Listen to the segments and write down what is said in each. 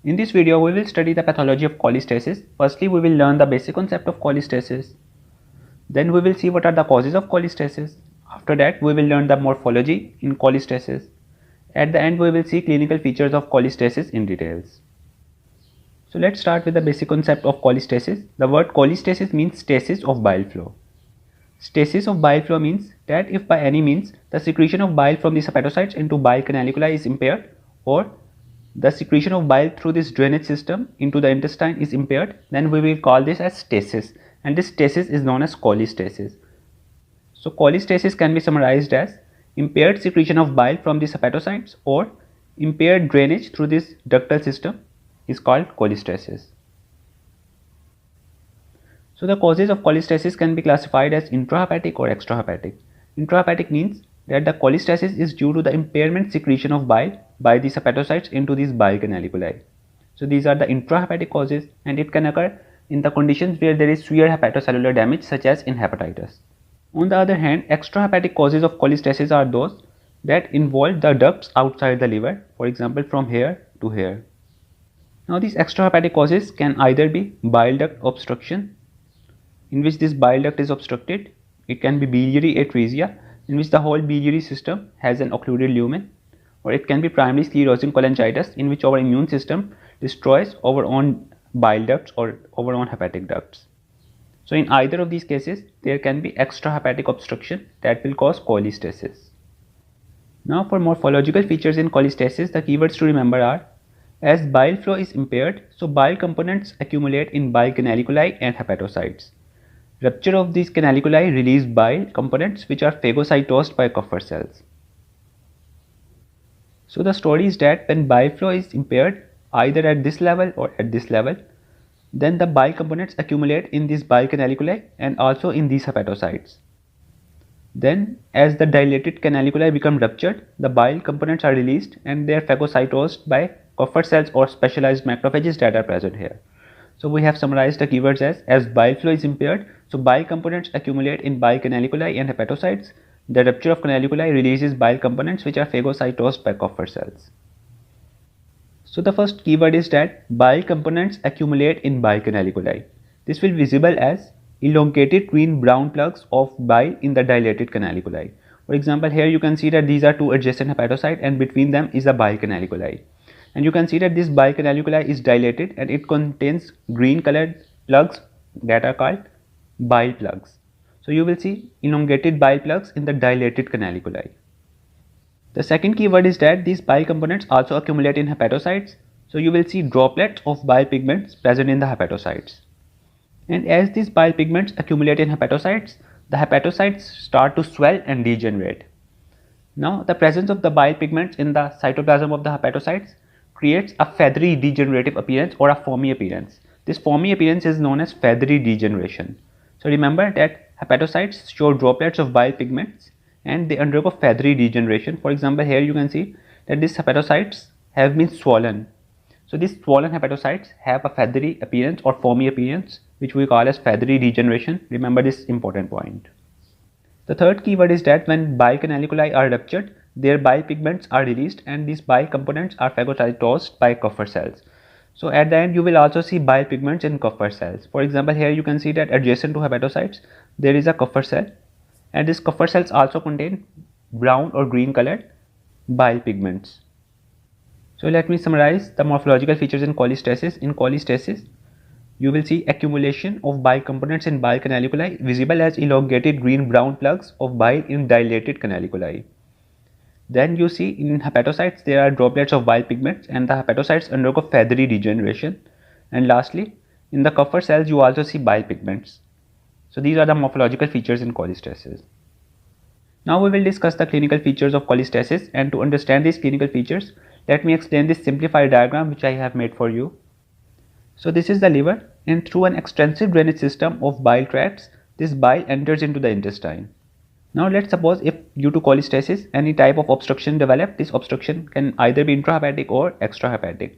In this video, we will study the pathology of cholestasis. Firstly, we will learn the basic concept of cholestasis. Then we will see what are the causes of cholestasis. After that, we will learn the morphology in cholestasis. At the end, we will see clinical features of cholestasis in details. So let's start with the basic concept of cholestasis. The word cholestasis means stasis of bile flow. Stasis of bile flow means that if by any means the secretion of bile from the hepatocytes into bile canaliculi is impaired, or the secretion of bile through this drainage system into the intestine is impaired, then we will call this as stasis, and this stasis is known as cholestasis. So cholestasis can be summarized as impaired secretion of bile from the hepatocytes or impaired drainage through this ductal system is called cholestasis. So the causes of cholestasis can be classified as intrahepatic or extrahepatic. Intrahepatic means that the cholestasis is due to the impairment secretion of bile by these hepatocytes into these bile canaliculi. So these are the intrahepatic causes, and it can occur in the conditions where there is severe hepatocellular damage such as in hepatitis. On the other hand, extrahepatic causes of cholestasis are those that involve the ducts outside the liver, for example from here to here. Now these extrahepatic causes can either be bile duct obstruction, in which this bile duct is obstructed. It can be biliary atresia, in which the whole biliary system has an occluded lumen, or it can be primary sclerosing cholangitis, in which our immune system destroys our own bile ducts or our own hepatic ducts. So in either of these cases, there can be extrahepatic obstruction that will cause cholestasis. Now for morphological features in cholestasis, the keywords to remember are: as bile flow is impaired, so bile components accumulate in bile canaliculi and hepatocytes. Rupture of these canaliculi release bile components which are phagocytosed by Kupffer cells. So the story is that when bile flow is impaired either at this level or at this level, then the bile components accumulate in these bile canaliculi and also in these hepatocytes. Then as the dilated canaliculi become ruptured, the bile components are released and they are phagocytosed by Kupffer cells or specialized macrophages that are present here. So we have summarized the keywords as bile flow is impaired, so bile components accumulate in bile canaliculi and hepatocytes. The rupture of canaliculi releases bile components which are phagocytosed by Kupffer cells. So the first keyword is that bile components accumulate in bile canaliculi. This will be visible as elongated green brown plugs of bile in the dilated canaliculi. For example, here you can see that these are two adjacent hepatocytes and between them is a bile canaliculi. And you can see that this bile canaliculi is dilated and it contains green colored plugs that are called bile plugs. So you will see elongated bile plugs in the dilated canaliculi. The second keyword is that these bile components also accumulate in hepatocytes. So you will see droplets of bile pigments present in the hepatocytes. And as these bile pigments accumulate in hepatocytes, the hepatocytes start to swell and degenerate. Now the presence of the bile pigments in the cytoplasm of the hepatocytes creates a feathery degenerative appearance or a foamy appearance. This foamy appearance is known as feathery degeneration. So remember that hepatocytes show droplets of bile pigments and they undergo feathery degeneration. For example, here you can see that these hepatocytes have been swollen. So these swollen hepatocytes have a feathery appearance or foamy appearance, which we call as feathery degeneration. Remember this important point. The third keyword is that when bile canaliculi are ruptured, their bile pigments are released and these bile components are phagocytosed by Kupffer cells. So at the end you will also see bile pigments in Kupffer cells. For example, here you can see that adjacent to hepatocytes there is a Kupffer cell, and these Kupffer cells also contain brown or green colored bile pigments. So let me summarize the morphological features in cholestasis. In cholestasis, you will see accumulation of bile components in bile canaliculi visible as elongated green brown plugs of bile in dilated canaliculi. Then you see in hepatocytes there are droplets of bile pigments and the hepatocytes undergo feathery degeneration. And lastly, in the Kupffer cells you also see bile pigments. So these are the morphological features in cholestasis. Now we will discuss the clinical features of cholestasis, and to understand these clinical features, let me explain this simplified diagram which I have made for you. So this is the liver, and through an extensive drainage system of bile tracts, this bile enters into the intestine. Now let's suppose if due to cholestasis any type of obstruction develop, this obstruction can either be intrahepatic or extrahepatic.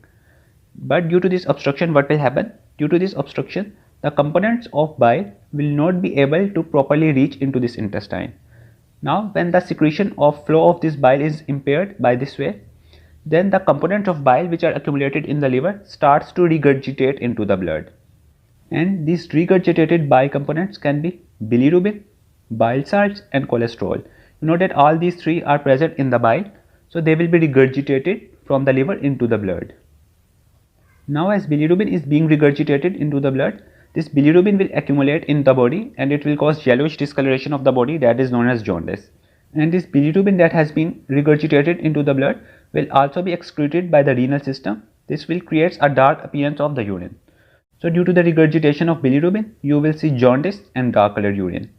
But due to this obstruction, what will happen? Due to this obstruction, the components of bile will not be able to properly reach into this intestine. Now when the secretion of flow of this bile is impaired by this way, then the components of bile which are accumulated in the liver starts to regurgitate into the blood. And these regurgitated bile components can be bilirubin, bile salts and cholesterol. You know that all these three are present in the bile, so they will be regurgitated from the liver into the blood. Now as bilirubin is being regurgitated into the blood, this bilirubin will accumulate in the body and it will cause yellowish discoloration of the body, that is known as jaundice. And this bilirubin that has been regurgitated into the blood will also be excreted by the renal system. This will create a dark appearance of the urine. So due to the regurgitation of bilirubin, you will see jaundice and dark colored urine.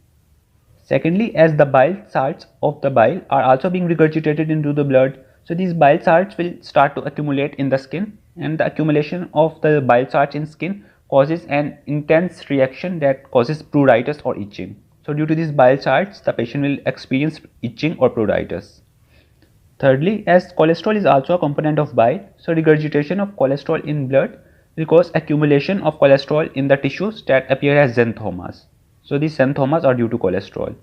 Secondly, as the bile salts of the bile are also being regurgitated into the blood, so these bile salts will start to accumulate in the skin, and the accumulation of the bile salts in skin causes an intense reaction that causes pruritus or itching. So due to these bile salts, the patient will experience itching or pruritus. Thirdly, as cholesterol is also a component of bile, so regurgitation of cholesterol in blood will cause accumulation of cholesterol in the tissues that appear as xanthomas. So these xanthomas are due to cholesterol.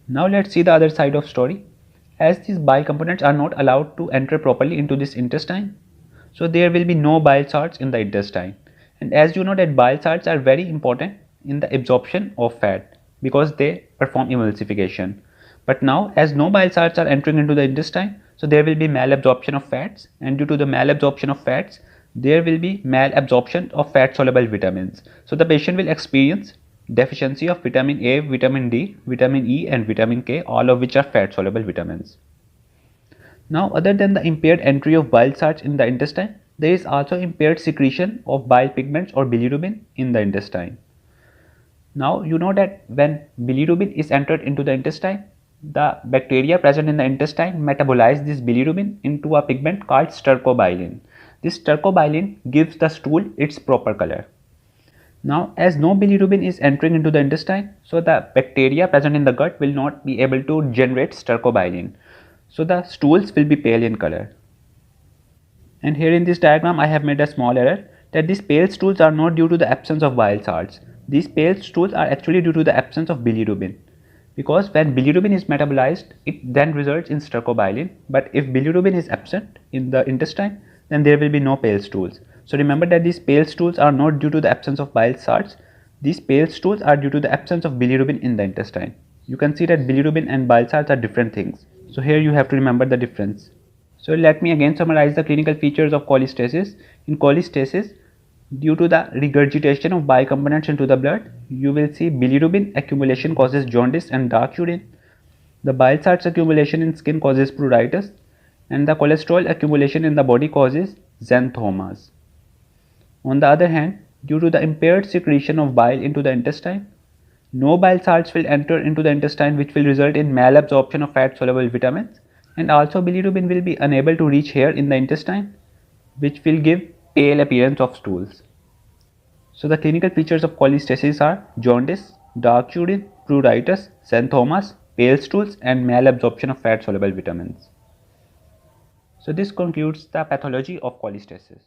Now let's see the other side of story. As these bile components are not allowed to enter properly into this intestine, so there will be no bile salts in the intestine. And as you know that bile salts are very important in the absorption of fat because they perform emulsification. But now as no bile salts are entering into the intestine, so there will be malabsorption of fats, and due to the malabsorption of fats, there will be malabsorption of fat soluble vitamins. So the patient will experience deficiency of vitamin A, vitamin D, vitamin E and vitamin K, all of which are fat soluble vitamins. Now other than the impaired entry of bile salts in the intestine, there is also impaired secretion of bile pigments or bilirubin in the intestine. Now you know that when bilirubin is entered into the intestine, the bacteria present in the intestine metabolize this bilirubin into a pigment called stercobilin. This stercobilin gives the stool its proper color. Now as no bilirubin is entering into the intestine, so the bacteria present in the gut will not be able to generate stercobilin. So the stools will be pale in color. And here in this diagram I have made a small error, that these pale stools are not due to the absence of bile salts. These pale stools are actually due to the absence of bilirubin. Because when bilirubin is metabolized, it then results in stercobilin. But if bilirubin is absent in the intestine, then there will be no pale stools. So remember that these pale stools are not due to the absence of bile salts. These pale stools are due to the absence of bilirubin in the intestine. You can see that bilirubin and bile salts are different things. So here you have to remember the difference. So let me again summarize the clinical features of cholestasis. In cholestasis, due to the regurgitation of bile components into the blood, you will see bilirubin accumulation causes jaundice and dark urine. The bile salts accumulation in skin causes pruritus, and the cholesterol accumulation in the body causes xanthomas. On the other hand, due to the impaired secretion of bile into the intestine, no bile salts will enter into the intestine, which will result in malabsorption of fat soluble vitamins, and also bilirubin will be unable to reach here in the intestine, which will give pale appearance of stools. So the clinical features of cholestasis are jaundice, dark urine, pruritus, xanthomas, pale stools and malabsorption of fat soluble vitamins. So this concludes the pathology of cholestasis.